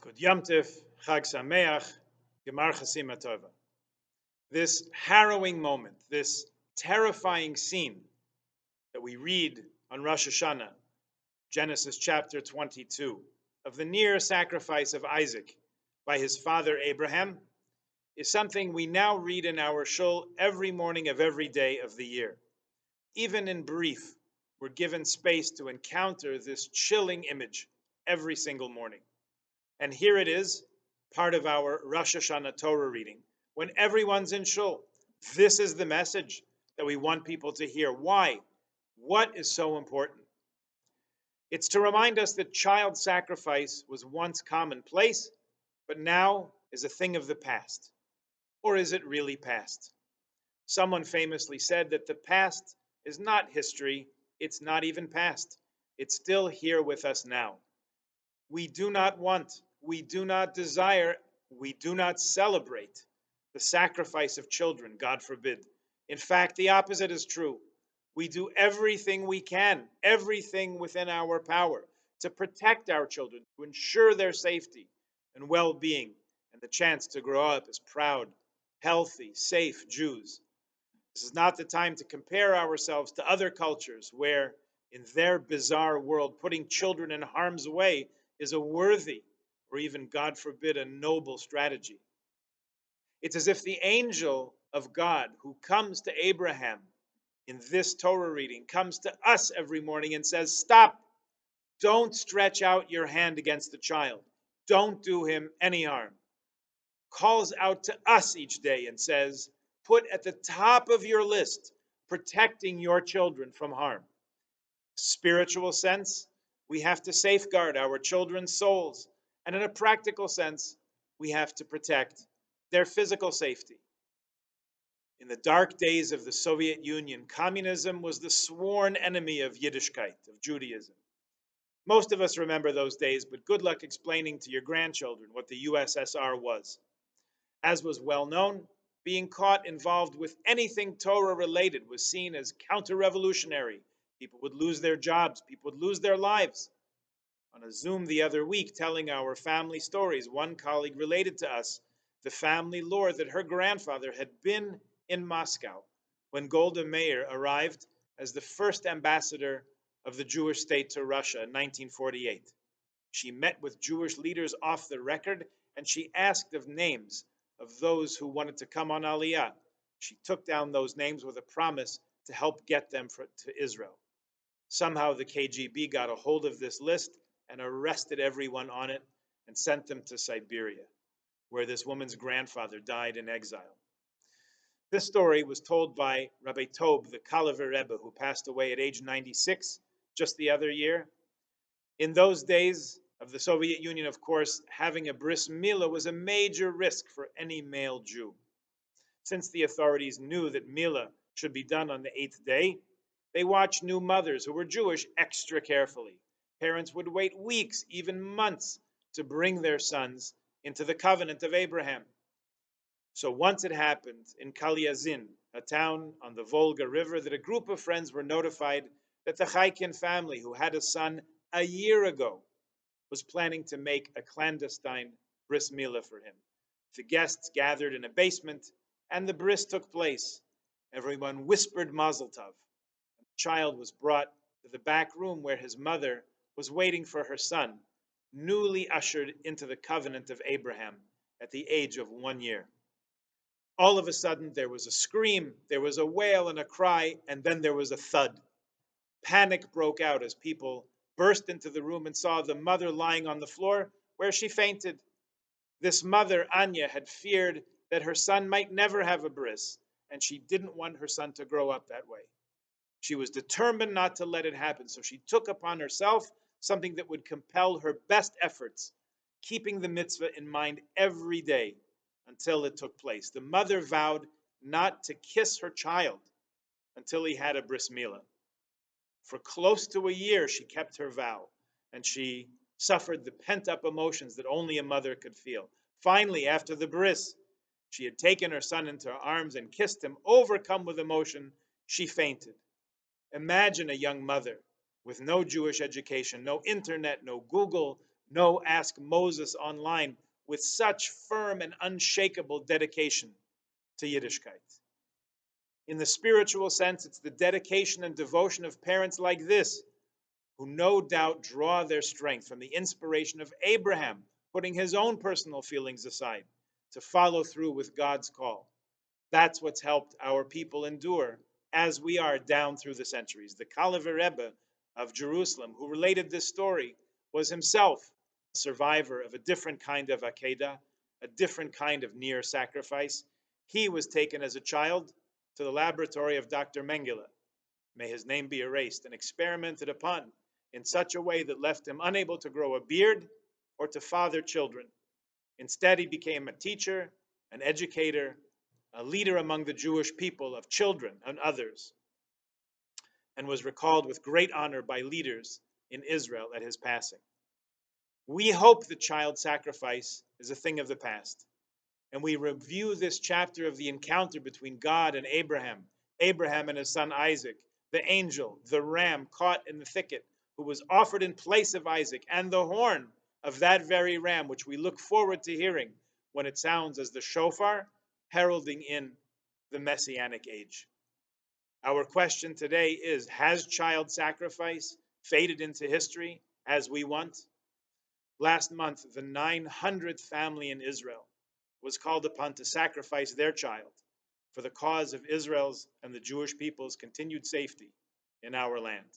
Chud Yom Tif, Chag Sameach, Gemar Chasim Tova. This harrowing moment, this terrifying scene that we read on Rosh Hashana, Genesis chapter 22, of the near sacrifice of Isaac by his father Abraham, is something we now read in our shul every morning of every day of the year. Even in brief, we're given space to encounter this chilling image every single morning. And here it is, part of our Rosh Hashanah Torah reading, when everyone's in shul. This is the message that we want people to hear. Why? What is so important? It's to remind us that child sacrifice was once commonplace, but now is a thing of the past. Or is it really past? Someone famously said that the past is not history, it's not even past. It's still here with us now. We do not want, we do not desire, we do not celebrate the sacrifice of children, God forbid. In fact, the opposite is true. We do everything we can, everything within our power to protect our children, to ensure their safety and well-being and the chance to grow up as proud, healthy, safe Jews. This is not the time to compare ourselves to other cultures where, in their bizarre world, putting children in harm's way is a worthy, or even, God forbid, a noble strategy. It's as if the angel of God who comes to Abraham in this Torah reading comes to us every morning and says, stop, don't stretch out your hand against the child. Don't do him any harm. Calls out to us each day and says, put at the top of your list protecting your children from harm. Spiritual sense, we have to safeguard our children's souls. And in a practical sense, we have to protect their physical safety. In the dark days of the Soviet Union, communism was the sworn enemy of Yiddishkeit, of Judaism. Most of us remember those days, but good luck explaining to your grandchildren what the USSR was. As was well known, being caught involved with anything Torah related was seen as counter-revolutionary. People would lose their jobs, people would lose their lives. On a Zoom the other week, telling our family stories, one colleague related to us the family lore that her grandfather had been in Moscow when Golda Meir arrived as the first ambassador of the Jewish state to Russia in 1948. She met with Jewish leaders off the record, and she asked of names of those who wanted to come on Aliyah. She took down those names with a promise to help get them to Israel. Somehow the KGB got a hold of this list and arrested everyone on it and sent them to Siberia, where this woman's grandfather died in exile. This story was told by Rabbi Tob, the Kalaver Rebbe, who passed away at age 96 just the other year. In those days of the Soviet Union, of course, having a bris milah was a major risk for any male Jew. Since the authorities knew that milah should be done on the 8th day, they watched new mothers who were Jewish extra carefully. Parents would wait weeks, even months, to bring their sons into the covenant of Abraham. So once it happened in Kalyazin, a town on the Volga River, that a group of friends were notified that the Chaikin family, who had a son a year ago, was planning to make a clandestine bris milah for him. The guests gathered in a basement, and the bris took place. Everyone whispered Mazel Tov. The child was brought to the back room where his mother was waiting for her son, newly ushered into the covenant of Abraham at the age of 1 year. All of a sudden, there was a scream, there was a wail and a cry, and then there was a thud. Panic broke out as people burst into the room and saw the mother lying on the floor where she fainted. This mother, Anya, had feared that her son might never have a bris, and she didn't want her son to grow up that way. She was determined not to let it happen, so she took upon herself something that would compel her best efforts, keeping the mitzvah in mind every day until it took place. The mother vowed not to kiss her child until he had a bris milah. For close to a year, she kept her vow, and she suffered the pent-up emotions that only a mother could feel. Finally, after the bris, she had taken her son into her arms and kissed him. Overcome with emotion, she fainted. Imagine a young mother with no Jewish education, no internet, no Google, No, ask Moses online with such firm and unshakable dedication to Yiddishkeit. In the spiritual sense, it's the dedication and devotion of parents like this who no doubt draw their strength from the inspiration of Abraham, putting his own personal feelings aside to follow through with God's call. That's what's helped our people endure as we are down through the centuries. The Kalever Rebbe of Jerusalem, who related this story, was himself a survivor of a different kind of Akedah, a different kind of near sacrifice. He was taken as a child to the laboratory of Dr. Mengele, may his name be erased, and experimented upon in such a way that left him unable to grow a beard or to father children. Instead, he became a teacher, an educator, a leader among the Jewish people of children and others, and was recalled with great honor by leaders in Israel at his passing. We hope that child sacrifice is a thing of the past, and we review this chapter of the encounter between God and Abraham, Abraham and his son Isaac, the angel, the ram caught in the thicket, who was offered in place of Isaac, and the horn of that very ram, which we look forward to hearing when it sounds as the shofar, heralding in the Messianic age. Our question today is, has child sacrifice faded into history as we want? Last month, the 900th family in Israel was called upon to sacrifice their child for the cause of Israel's and the Jewish people's continued safety in our land.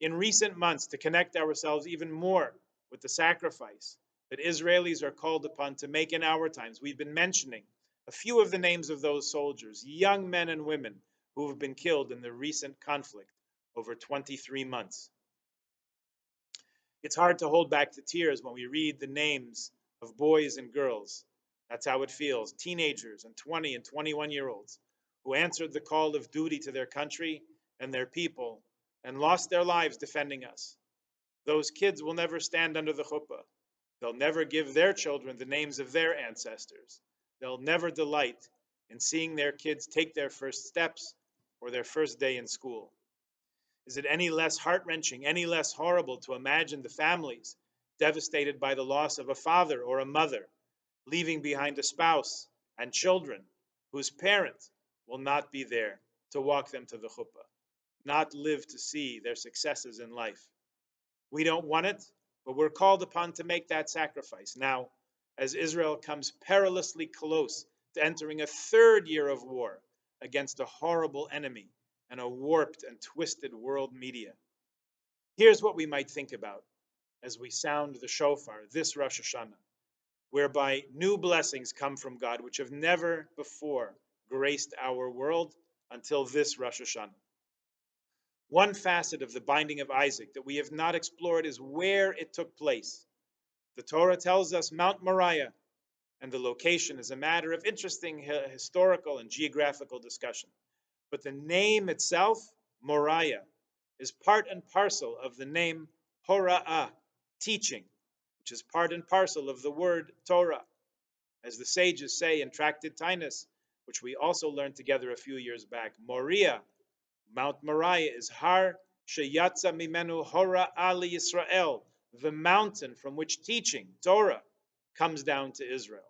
In recent months, to connect ourselves even more with the sacrifice that Israelis are called upon to make in our times, we've been mentioning a few of the names of those soldiers, young men and women who have been killed in the recent conflict over 23 months. It's hard to hold back the tears when we read the names of boys and girls. That's how it feels. Teenagers and 20 and 21-year-olds who answered the call of duty to their country and their people and lost their lives defending us. Those kids will never stand under the chuppah. They'll never give their children the names of their ancestors. They'll never delight in seeing their kids take their first steps or their first day in school. Is it any less heart-wrenching, any less horrible to imagine the families devastated by the loss of a father or a mother, leaving behind a spouse and children whose parent will not be there to walk them to the chuppah, not live to see their successes in life? We don't want it, but we're called upon to make that sacrifice. Now, as Israel comes perilously close to entering a third year of war against a horrible enemy and a warped and twisted world media, here's what we might think about as we sound the shofar this Rosh Hashanah, whereby new blessings come from God which have never before graced our world until this Rosh Hashanah. One facet of the binding of Isaac that we have not explored is where it took place. The Torah tells us Mount Moriah, and the location is a matter of interesting historical and geographical discussion. But the name itself, Moriah, is part and parcel of the name Hora'ah, teaching, which is part and parcel of the word Torah. As the sages say in Tractate Tainus, which we also learned together a few years back, Moriah, Mount Moriah, is Har Sheyatza Mimenu Hora'ah Yisrael, the mountain from which teaching, Torah, comes down to Israel.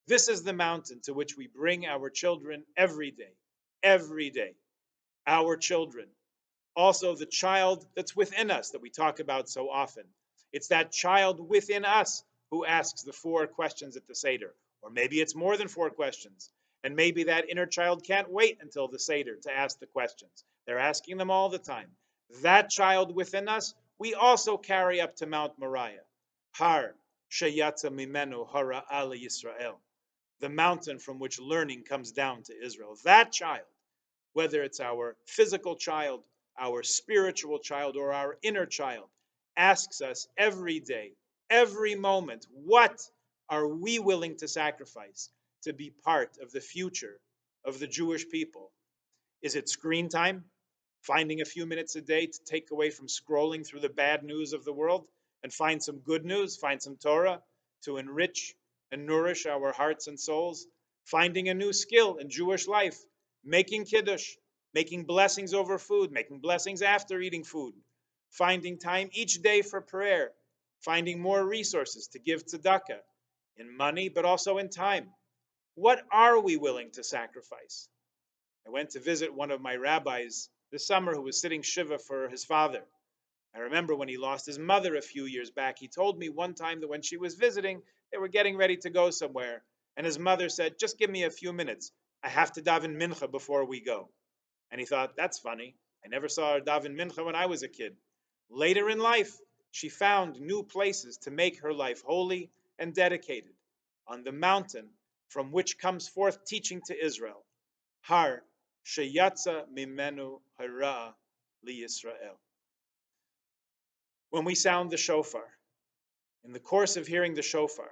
This is the mountain to which we bring our children every day, every day. Our children. Also, the child that's within us that we talk about so often. It's that child within us who asks the 4 questions at the Seder. Or maybe it's more than 4 questions. And maybe that inner child can't wait until the Seder to ask the questions. They're asking them all the time. That child within us, we also carry up to Mount Moriah. Har Sheyatza Mimenu Hara Ali Yisrael. The mountain from which learning comes down to Israel. That child, whether it's our physical child, our spiritual child, or our inner child, asks us every day, every moment, what are we willing to sacrifice to be part of the future of the Jewish people? Is it screen time? Finding a few minutes a day to take away from scrolling through the bad news of the world and find some good news, find some Torah to enrich and nourish our hearts and souls? Finding a new skill in Jewish life, making kiddush, making blessings over food, making blessings after eating food, finding time each day for prayer, finding more resources to give tzedakah in money, but also in time. What are we willing to sacrifice? I went to visit one of my rabbis this summer who was sitting Shiva for his father. I remember when he lost his mother a few years back, he told me one time that when she was visiting, they were getting ready to go somewhere, and his mother said, "Just give me a few minutes. I have to daven mincha before we go." And he thought, that's funny. I never saw her daven mincha when I was a kid. Later in life, she found new places to make her life holy and dedicated on the mountain from which comes forth teaching to Israel. Har sheyatza mimenu hara li Yisrael. When we sound the shofar, in the course of hearing the shofar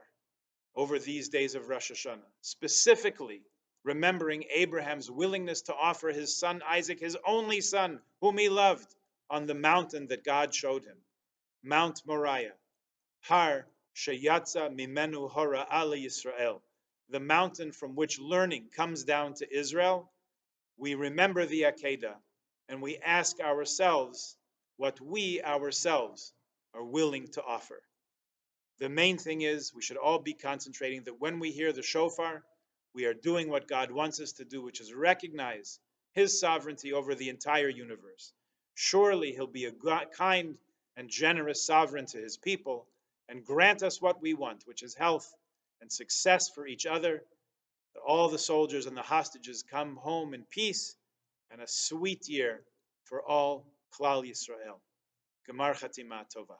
over these days of Rosh Hashanah, specifically remembering Abraham's willingness to offer his son Isaac, his only son, whom he loved, on the mountain that God showed him, Mount Moriah, Har Sheyatza Mimenu Hora Ala Yisrael, the mountain from which learning comes down to Israel. We remember the Akedah and we ask ourselves what we ourselves are willing to offer. The main thing is we should all be concentrating that when we hear the shofar, we are doing what God wants us to do, which is recognize his sovereignty over the entire universe. Surely he'll be a kind and generous sovereign to his people and grant us what we want, which is health and success for each other, that all the soldiers and the hostages come home in peace, and a sweet year for all Klal Yisrael. Gemar Chatima Tova.